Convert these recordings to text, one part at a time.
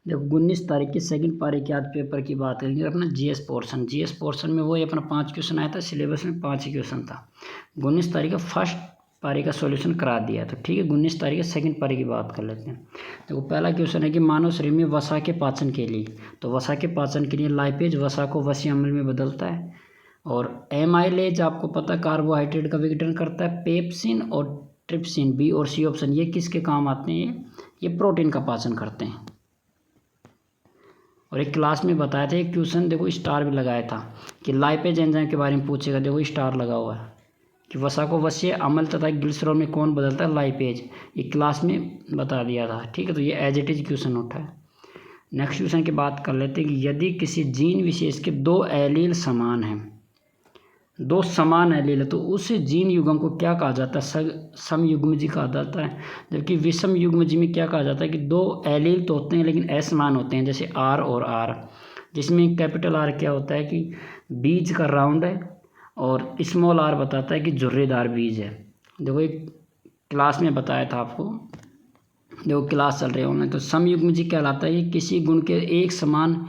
देखो 19 तारीख की सेकंड पारी के आज पेपर की बात करेंगे। अपना जीएस पोर्शन में वही अपना 5 क्वेश्चन आया था, सिलेबस में 5 ही क्वेश्चन था। 19 तारीख का फर्स्ट पारी का सॉल्यूशन करा दिया है। तो ठीक है, 19 तारीख की सेकंड पारी की बात कर लेते हैं। देखो पहला क्वेश्चन है कि मानव शरीर में वसा के पाचन के लिए, तो वसा के पाचन के लिए लाइपेज वसा को वसीय अम्ल में बदलता है, और एमाइलेज आपको पता कार्बोहाइड्रेट का विघटन करता है। पेप्सिन और ट्रिप्सिन, बी और सी ऑप्शन, ये किसके काम आते हैं? ये प्रोटीन का पाचन करते हैं। और एक क्लास में बताया था, एक क्वेश्चन देखो स्टार भी लगाया था कि लाइपेज एंजाइम के बारे में पूछेगा, देखो स्टार लगा हुआ है कि वसा को वसीय अम्ल तथा ग्लिसरॉल में कौन बदलता है? लाइपेज। ये क्लास में बता दिया था। ठीक है, तो ये एज इट इज क्वेश्चन उठा है। नेक्स्ट क्वेश्चन की बात कर लेते हैं कि यदि किसी जीन विशेष के दो एलील समान हैं, दो समान एलील है, तो उस जीन युग्म को क्या कहा जाता है? समयुग्मजी कहा जाता है। जबकि विषम युग्मजी में क्या कहा जाता है कि दो एलील तो होते हैं लेकिन असमान होते हैं, जैसे आर और आर, जिसमें कैपिटल आर क्या होता है कि बीज का राउंड है, और स्मॉल आर बताता है कि झुर्रेदार बीज है। देखो एक क्लास में बताया था आपको, देखो क्लास चल रही है ऑनलाइन। तो समयुग्मजी कहलाता है ये किसी गुण के एक समान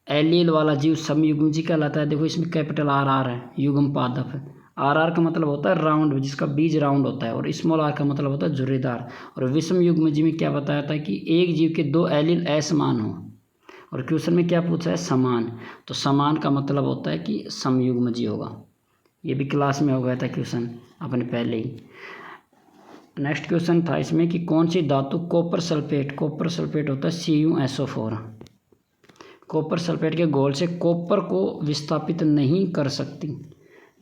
एलील वाला जीव समयुग्मजी कहलाता है। देखो इसमें कैपिटल आर आर है, युग्म पादप है। आर आर का मतलब होता है राउंड, जिसका बीज राउंड होता है, और स्मॉल आर का मतलब होता है झुर्रीदार। और विषम युग्मजी में क्या बताया था कि एक जीव के दो एलील असमान हो, और क्वेश्चन में क्या पूछा है? समान। तो समान का मतलब होता है कि समयुग्मजी होगा। ये भी क्लास में हो गया था क्वेश्चन अपने पहले ही। नेक्स्ट क्वेश्चन था इसमें कि कौन सी धातु कॉपर सल्फेट होता है CuSO4, कॉपर सल्फेट के घोल से कॉपर को विस्थापित नहीं कर सकती।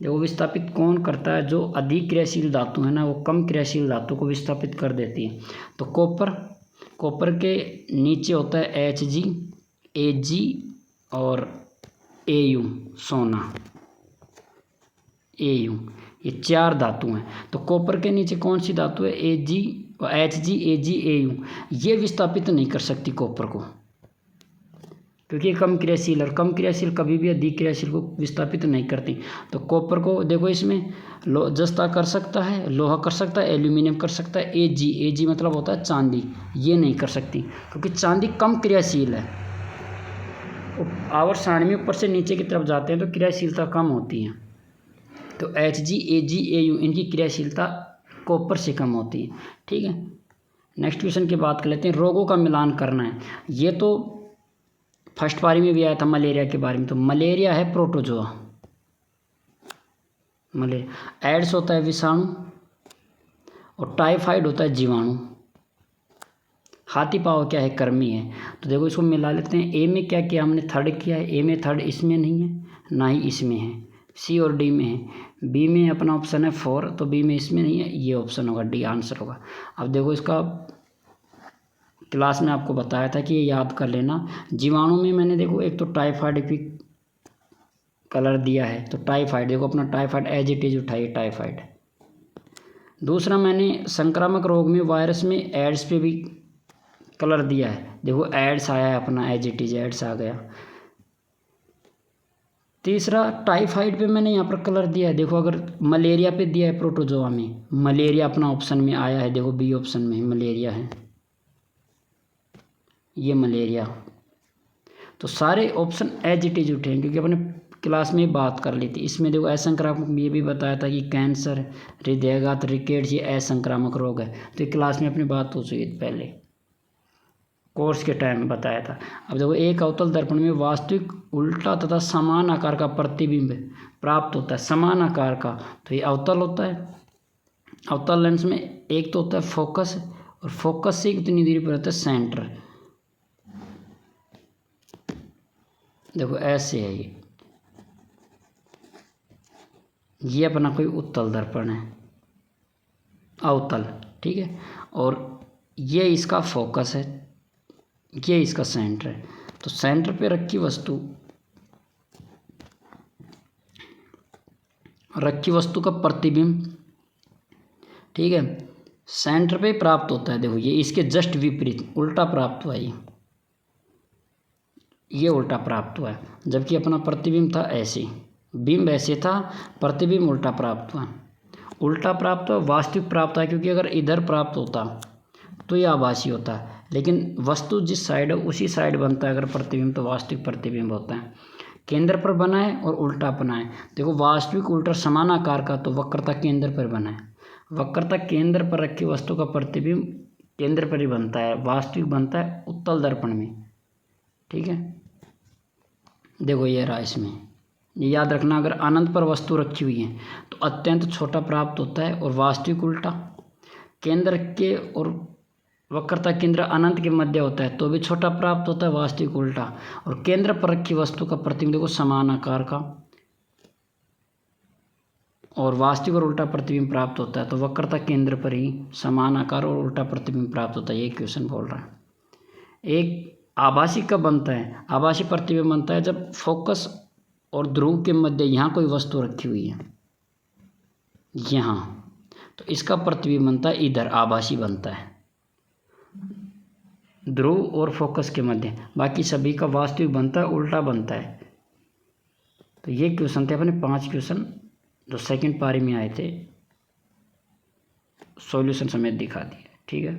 देखो विस्थापित कौन करता है? जो अधिक क्रियाशील धातु है ना, वो कम क्रियाशील धातु को विस्थापित कर देती है। तो कॉपर के नीचे होता है Hg, Ag और Au, सोना, Au, ये चार धातु हैं। तो कॉपर के नीचे कौन सी धातु है? Ag, Hg, Ag, Au। ये विस्थापित नहीं कर सकती कॉपर को, क्योंकि कम क्रियाशील, और कम क्रियाशील कभी भी अधिक क्रियाशील को विस्थापित नहीं करती। तो कॉपर को देखो इसमें जस्ता कर सकता है, लोहा कर सकता है, एल्यूमिनियम कर सकता है। Ag मतलब होता है चांदी, ये नहीं कर सकती क्योंकि चांदी कम क्रियाशील है। आवर्त सारणी में ऊपर से नीचे की तरफ जाते हैं तो क्रियाशीलता कम होती है। तो Hg, Ag, Au इनकी क्रियाशीलता कॉपर से कम होती है। ठीक है, नेक्स्ट क्वेश्चन की बात कर लेते हैं। रोगों का मिलान करना है, ये तो फर्स्ट पारी में भी आया था मलेरिया के बारे में। तो मलेरिया है प्रोटोजोआ, मलेरिया। एड्स होता है विषाणु, और टाइफाइड होता है जीवाणु। हाथी पाव क्या है? कृमि है। तो देखो इसको मिला लेते हैं। ए में क्या किया हमने? थर्ड किया है। ए में थर्ड इसमें नहीं है, ना ही इसमें है। सी और डी में है। बी में अपना ऑप्शन है 4, तो बी में इसमें नहीं है, ये ऑप्शन होगा, डी आंसर होगा। अब देखो इसका क्लास में आपको बताया था कि ये याद कर लेना। जीवाणु में मैंने देखो एक तो टाइफाइड भी कलर दिया है, तो टाइफाइड देखो अपना टाइफाइड एज इट इज उठाइए, टाइफाइड। दूसरा मैंने संक्रामक रोग में वायरस में एड्स पे भी कलर दिया है, देखो एड्स आया है अपना, एज इट इज एड्स आ गया। तीसरा टाइफाइड पे मैंने यहाँ पर कलर दिया है, देखो अगर मलेरिया पे दिया है प्रोटोजोआ में, मलेरिया अपना ऑप्शन में आया है, देखो बी ऑप्शन में मलेरिया है, ये मलेरिया। तो सारे ऑप्शन एज इट इज उठे हैं क्योंकि अपने क्लास में बात कर ली थी। इसमें देखो असंक्रामक में ये भी बताया था कि कैंसर, हृदयाघात, रिकेट्स ये असंक्रामक रोग है। तो ये क्लास में अपनी बात हो चुकी थी पहले, कोर्स के टाइम में बताया था। अब देखो एक अवतल दर्पण में वास्तविक उल्टा तथा समान आकार का प्रतिबिंब प्राप्त होता है, समान आकार का, तो ये अवतल होता है। अवतल लेंस में एक तो होता है फोकस, और फोकस से कितनी दूरी पर होता है? सेंटर। देखो ऐसे है ये अपना कोई उत्तल दर्पण है, अवतल, ठीक है। और ये इसका फोकस है, ये इसका सेंटर है। तो सेंटर पे रखी वस्तु का प्रतिबिंब, ठीक है, सेंटर पे प्राप्त होता है। देखो ये इसके जस्ट विपरीत उल्टा प्राप्त हुआ, ये उल्टा प्राप्त हुआ है, जबकि अपना प्रतिबिंब था ऐसे, बिंब ऐसे था, प्रतिबिंब उल्टा प्राप्त हुआ। उल्टा प्राप्त हुआ, वास्तविक प्राप्त है, क्योंकि अगर इधर प्राप्त होता तो ये आभासी होता, लेकिन वस्तु जिस साइड है उसी साइड बनता है अगर प्रतिबिंब, तो वास्तविक प्रतिबिंब होता है। केंद्र पर बना है और उल्टा बना है। देखो वास्तविक उल्टा समान आकार का, तो वक्रता केंद्र पर बना है। वक्रता केंद्र पर रखी वस्तु का प्रतिबिंब केंद्र पर ही बनता है, वास्तविक बनता है उत्तल दर्पण में। ठीक है, देखो ये रहा इसमें, ये याद रखना, अगर अनंत पर वस्तु रखी हुई है तो अत्यंत छोटा प्राप्त होता है और वास्तविक उल्टा। केंद्र के और वक्रता केंद्र अनंत के मध्य होता है तो भी छोटा प्राप्त होता है, वास्तविक उल्टा। और केंद्र पर रखी वस्तु का प्रतिबिंब देखो समान आकार का, और वास्तविक और उल्टा प्रतिबिंब प्राप्त होता है, तो वक्रता केंद्र पर ही समान आकार और उल्टा प्रतिबिंब प्राप्त होता है। ये क्वेश्चन बोल रहा है। एक आभासी कब बनता है? आभासी प्रतिबिंब बनता है जब फोकस और ध्रुव के मध्य यहाँ कोई वस्तु रखी हुई है, यहाँ, तो इसका प्रतिबिंब बनता है इधर, आभासी बनता है ध्रुव और फोकस के मध्य। बाकी सभी का वास्तविक बनता है, उल्टा बनता है। तो ये क्वेश्चन थे अपने 5 क्वेश्चन जो सेकंड पारी में आए थे, सॉल्यूशन समेत दिखा दिए। ठीक है।